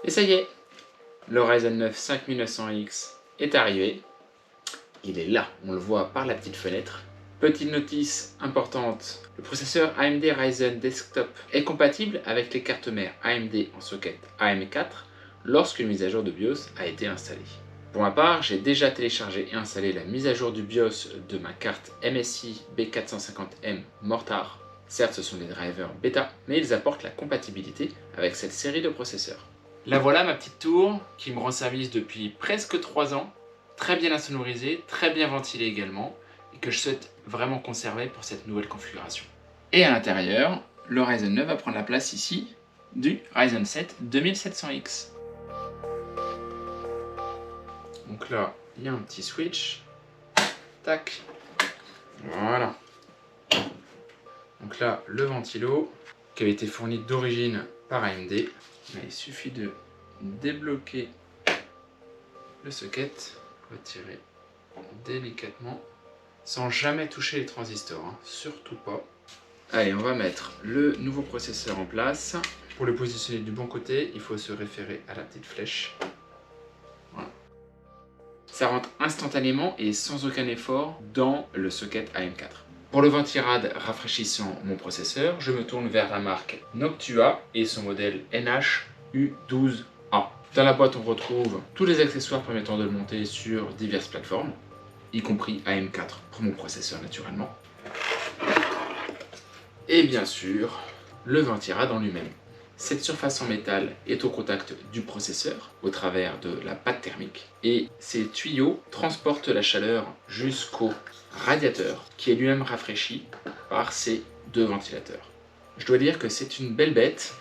Et ça y est, le Ryzen 9 5900X est arrivé. Il est là, on le voit par la petite fenêtre. Petite notice importante, le processeur AMD Ryzen Desktop est compatible avec les cartes mères AMD en socket AM4 lorsqu'une mise à jour de BIOS a été installée. Pour ma part, j'ai déjà téléchargé et installé la mise à jour du BIOS de ma carte MSI B450M Mortar. Certes, ce sont des drivers bêta, mais ils apportent la compatibilité avec cette série de processeurs. La voilà ma petite tour qui me rend service depuis presque 3 ans, très bien insonorisée, très bien ventilée également, et que je souhaite vraiment conserver pour cette nouvelle configuration. Et à l'intérieur, le Ryzen 9 va prendre la place ici du Ryzen 7 2700X. Donc là, il y a un petit switch. Tac. Voilà. Donc là, le ventilo qui avait été fourni d'origine par AMD. Il suffit de débloquer le socket, retirer délicatement, sans jamais toucher les transistors, hein, surtout pas. Allez, on va mettre le nouveau processeur en place. Pour le positionner du bon côté, il faut se référer à la petite flèche. Voilà. Ça rentre instantanément et sans aucun effort dans le socket AM4. Pour le ventirad rafraîchissant mon processeur, je me tourne vers la marque Noctua et son modèle NH-U12A. Dans la boîte, on retrouve tous les accessoires permettant de le monter sur diverses plateformes, y compris AM4 pour mon processeur naturellement. Et bien sûr, le ventirad en lui-même. Cette surface en métal est au contact du processeur au travers de la pâte thermique et ces tuyaux transportent la chaleur jusqu'au radiateur qui est lui-même rafraîchi par ces deux ventilateurs. Je dois dire que c'est une belle bête,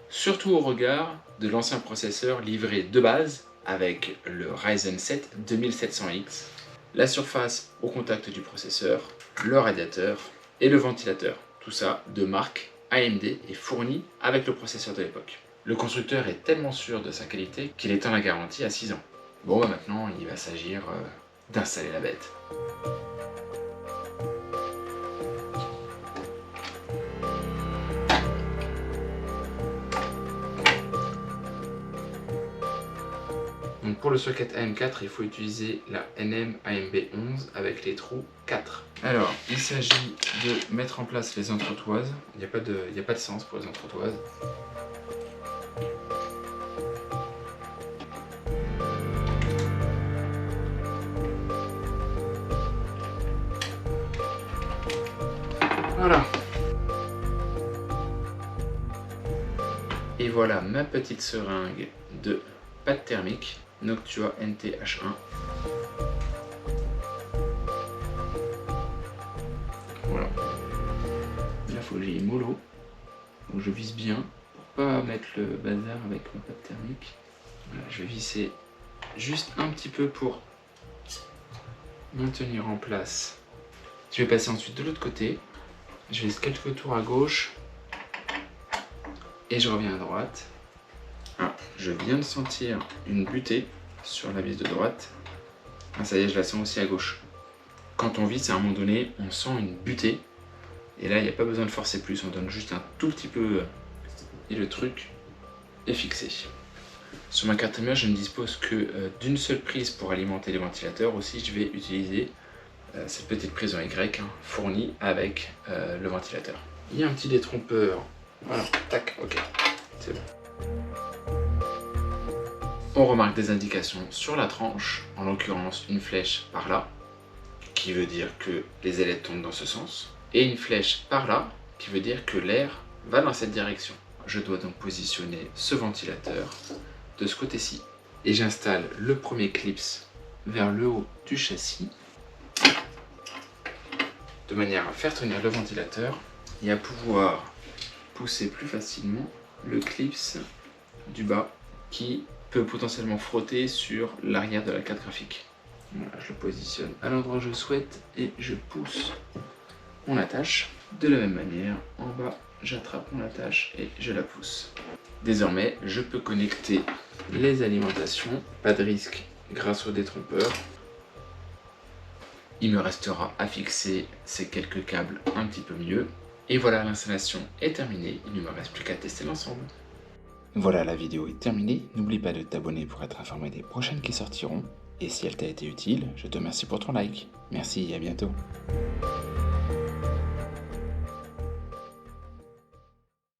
surtout au regard de l'ancien processeur livré de base avec le Ryzen 7 2700X, la surface au contact du processeur, le radiateur et le ventilateur, tout ça de marque AMD est fourni avec le processeur de l'époque. Le constructeur est tellement sûr de sa qualité qu'il étend la garantie à 6 ans. Bon, maintenant il va s'agir d'installer la bête. Donc pour le socket AM4, il faut utiliser la NM-AMB11 avec les trous 4. Alors, il s'agit de mettre en place les entretoises. Il n'y a pas de sens pour les entretoises. Voilà. Et voilà ma petite seringue de pâte thermique Noctua NT-H1. Voilà. Là, il faut que j'aille mollo. Donc je visse bien pour pas mettre le bazar avec ma pâte thermique. Voilà, je vais visser juste un petit peu pour maintenir en place. Je vais passer ensuite de l'autre côté. Je laisse quelques tours à gauche. Et je reviens à droite. Ah, je viens de sentir une butée sur la vis de droite. Ah, ça y est, je la sens aussi à gauche. Quand on visse, à un moment donné, on sent une butée. Et là, il n'y a pas besoin de forcer plus, on donne juste un tout petit peu et le truc est fixé. Sur ma carte mère, je ne dispose que d'une seule prise pour alimenter les ventilateurs. Aussi, je vais utiliser cette petite prise en Y fournie avec le ventilateur. Il y a un petit détrompeur. Voilà, tac, ok, c'est bon. On remarque des indications sur la tranche, en l'occurrence une flèche par là, qui veut dire que les ailettes tombent dans ce sens, et une flèche par là, qui veut dire que l'air va dans cette direction. Je dois donc positionner ce ventilateur de ce côté-ci, et j'installe le premier clips vers le haut du châssis, de manière à faire tenir le ventilateur et à pouvoir pousser plus facilement le clips du bas qui peut potentiellement frotter sur l'arrière de la carte graphique. Voilà, je le positionne à l'endroit où je souhaite et je pousse mon attache. De la même manière, en bas, j'attrape mon attache et je la pousse. Désormais, je peux connecter les alimentations, pas de risque grâce au détrompeur. Il me restera à fixer ces quelques câbles un petit peu mieux. Et voilà, l'installation est terminée, il ne me reste plus qu'à tester l'ensemble. Voilà, la vidéo est terminée. N'oublie pas de t'abonner pour être informé des prochaines qui sortiront. Et si elle t'a été utile, je te remercie pour ton like. Merci et à bientôt.